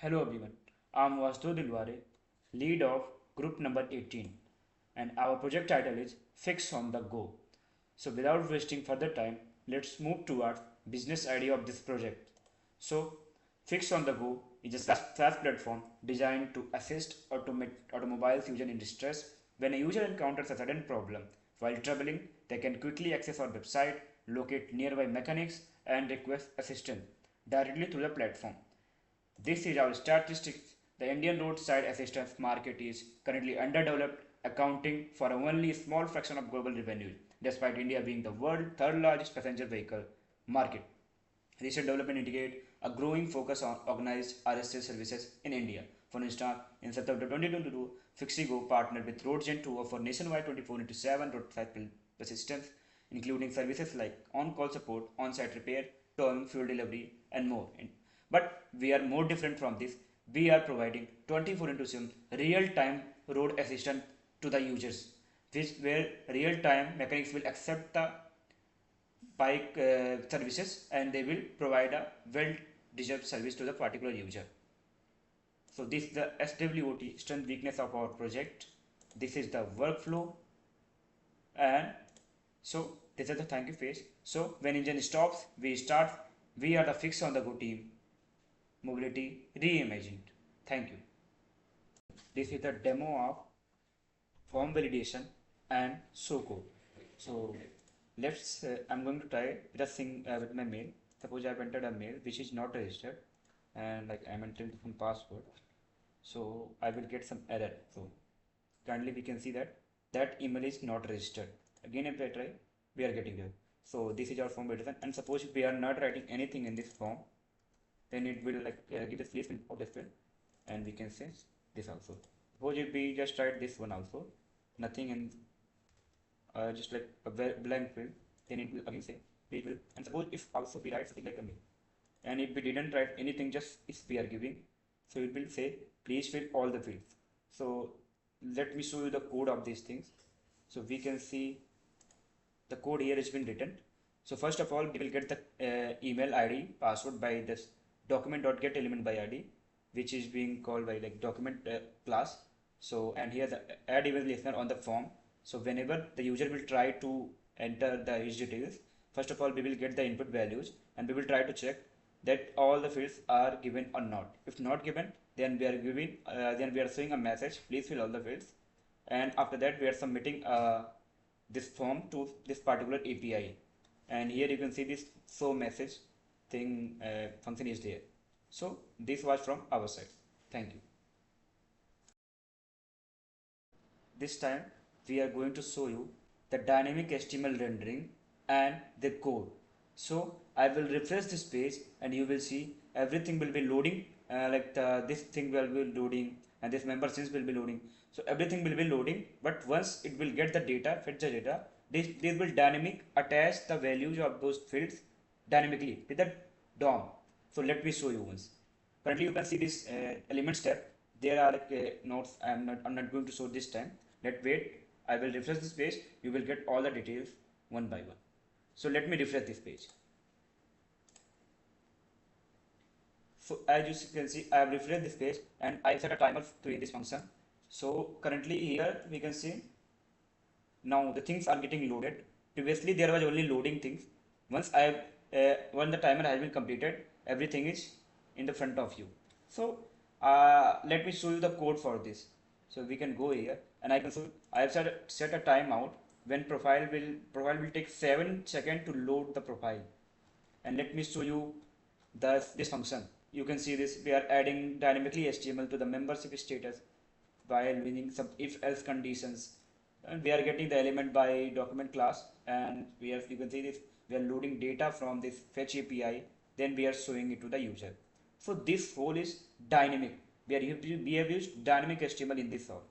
Hello everyone, I'm Vastu Dilware, lead of group number 18, and our project title is Fix on the Go. So without wasting further time, let's move towards business idea of this project. So Fix on the Go is a SaaS platform designed to assist automobiles user in distress. When a user encounters a sudden problem while traveling, they can quickly access our website, locate nearby mechanics, and request assistance directly through the platform. This is our statistics. The Indian roadside assistance market is currently underdeveloped, accounting for only a small fraction of global revenue, despite India being the world's third largest passenger vehicle market. Recent development indicate a growing focus on organized RSA services in India. For instance, in September 2022, FixOnTheGo partnered with RoadGen to offer nationwide 24 into 7 roadside assistance, including services like on-call support, on-site repair, towing, fuel delivery, and more. But we are more different from this. We are providing 24 into 7 real-time road assistance to the users, which where real-time mechanics will accept the bike services and they will provide a well-deserved service to the particular user. So this is the SWOT, strength weakness of our project. This is the workflow, and so this is the thank you phase. So when engine stops, we start. We are the Fix on the Go team. Mobility reimagined. Thank you. This is the demo of form validation and show code. So let's I'm going to try with a thing with my mail. Suppose I've entered a mail which is not registered, and like I'm entering some password, so I will get some error. So kindly we can see that that email is not registered. Again if I try, we are getting there. So this is our form validation, and suppose if we are not writing anything in this form, then it will like give us this field or this field, and we can say this also. Suppose if we just write this one also, nothing in just like a blank field, then it will again say we will. And suppose if also we write something like a mail, and if we didn't write anything, just if we are giving, so it will say please fill all the fields. So let me show you the code of these things. So we can see the code here has been written. So first of all, we will get the email ID password by this document.get element by ID, which is being called by like document class. So and here the add event listener on the form. So whenever the user will try to enter the his details, first of all we will get the input values and we will try to check that all the fields are given or not. If not given, then we are giving then we are showing a message, please fill all the fields. And after that we are submitting this form to this particular API. And here you can see this show message thing function is there. So this was from our side. Thank you. This time we are going to show you the dynamic HTML rendering and the code. So I will refresh this page and you will see everything will be loading, this thing will be loading and this member since will be loading. So everything will be loading, but once it will get the data, fetch the data, this will dynamic attach the values of those fields dynamically with the DOM. So let me show you once. Currently you can see this element step. There are like notes. I'm not going to show this time. Let wait. I will refresh this page. You will get all the details one by one. So let me refresh this page. So as you can see, I have refreshed this page and I set a timer to this function. So currently here we can see now the things are getting loaded. Previously there was only loading things. When the timer has been completed, everything is in the front of you. So let me show you the code for this. So we can go here and I can show I have set a timeout when profile will take 7 seconds to load the profile. And let me show you this function. You can see this, we are adding dynamically HTML to the membership status while using some if else conditions, and we are getting the element by document class, and you can see this, we are loading data from this fetch API, then we are showing it to the user. So this whole is dynamic. We have used dynamic HTML in this all.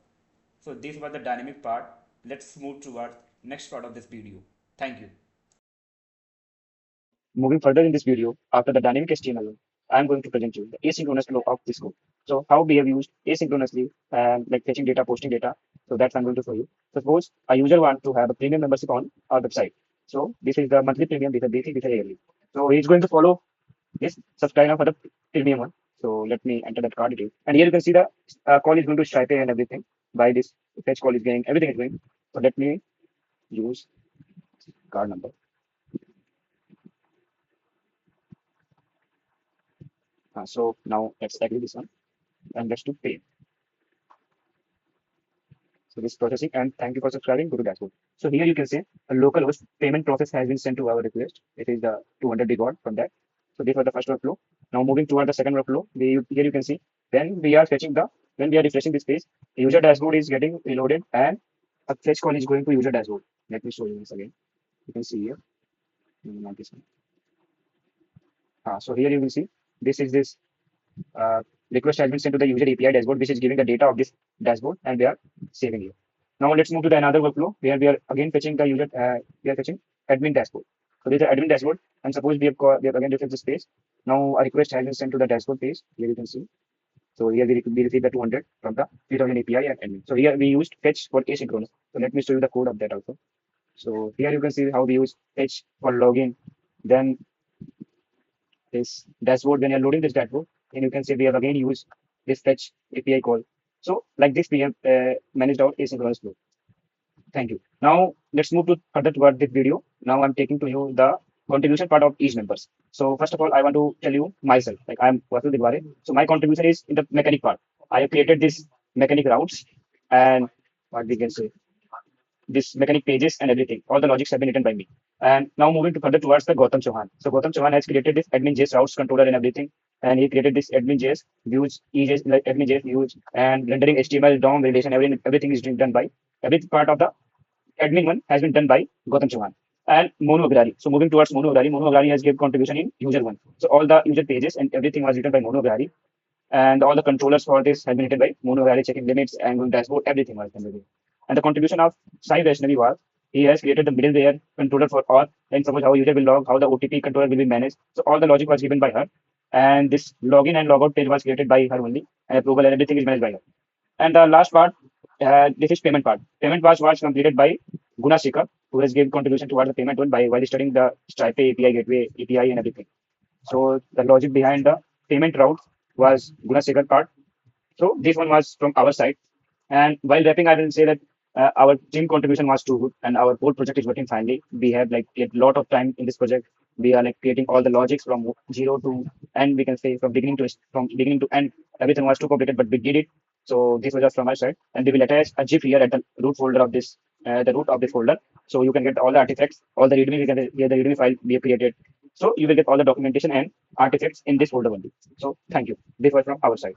So this was the dynamic part. Let's move towards next part of this video. Thank you. Moving further in this video, after the dynamic HTML, I'm going to present you the asynchronous flow of this code. So how we have used asynchronously and like fetching data, posting data. So that's I'm going to show you. Suppose a user wants to have a premium membership on our website. So this is the monthly premium, this is basic, this is yearly. So he's going to follow this subscribe now for the premium one. So let me enter that card detail. And here you can see the call is going to Stripe and everything. By this fetch call is going, everything is going. So let me use card number. So now let's agree this one and let's do pay. So this processing and thank you for subscribing. Go to dashboard. So here you can see a local host payment process has been sent to our request. It is the 200 reward from that. So this was the first workflow. Now moving toward the second workflow, here you can see when we are refreshing this page, the user dashboard is getting reloaded and a fetch call is going to user dashboard. Let me show you this again. You can see here. Not this one. So here you will see this uh, request has been sent to the user API dashboard, which is giving the data of this dashboard, and we are saving it. Now let's move to the another workflow where we are again fetching the user. We are fetching admin dashboard. So this is the admin dashboard, and suppose we have again refreshed this page. Now a request has been sent to the dashboard page. Here you can see. So here we receive the 200 from the 3000 API and admin. So here we used fetch for asynchronous. So let me show you the code of that also. So here you can see how we use fetch for login. Then this dashboard, when you're loading this dashboard, and you can see we have again used this fetch API call. So like this, we have managed our asynchronous flow. Thank you. Now let's move to further toward this video. Now I'm taking to you the contribution part of each members. So first of all, I want to tell you myself, like I'm Vasu Digware. So my contribution is in the mechanic part. I have created this mechanic routes and what we can say this mechanic pages and everything. All the logics have been written by me. And now moving to further towards the Gautam Chauhan. So Gautam Chauhan has created this admin JS routes controller and everything. And he created this admin JS views, EJS, like admin JS views and rendering HTML, DOM, validation, everything is done by every part of the admin one has been done by Gautam Chauhan. And Monu Agrari. So moving towards Monu Agrari has given contribution in user one. So all the user pages and everything was written by Monu Agrari. And all the controllers for this have been written by Mono Valley checking limits and going dashboard, everything was done by him. And the contribution of Sai Vaishnavi was he has created the middleware controller for all, and suppose how user will log, how the OTP controller will be managed. So all the logic was given by her. And this login and logout page was created by her only, and approval and everything is managed by her. And the last part, this is payment part. Payment part was completed by Guna Shikhar, who has given contribution towards the payment one by while studying the Stripe API gateway, API, and everything. So the logic behind the payment route was Gunasekar part. So this one was from our side. And while wrapping, I will say that our team contribution was too good, and our whole project is working finally. We have like a lot of time in this project. We are like creating all the logics from zero to end. We can say from beginning to end. Everything was too complicated, but we did it. So this was just from our side, and we will attach a GIF here at the root folder of this, the root of this folder. So you can get all the artifacts, all the README. We can here the README file we have created. So you will get all the documentation and artifacts in this folder only. So thank you. This was from our side.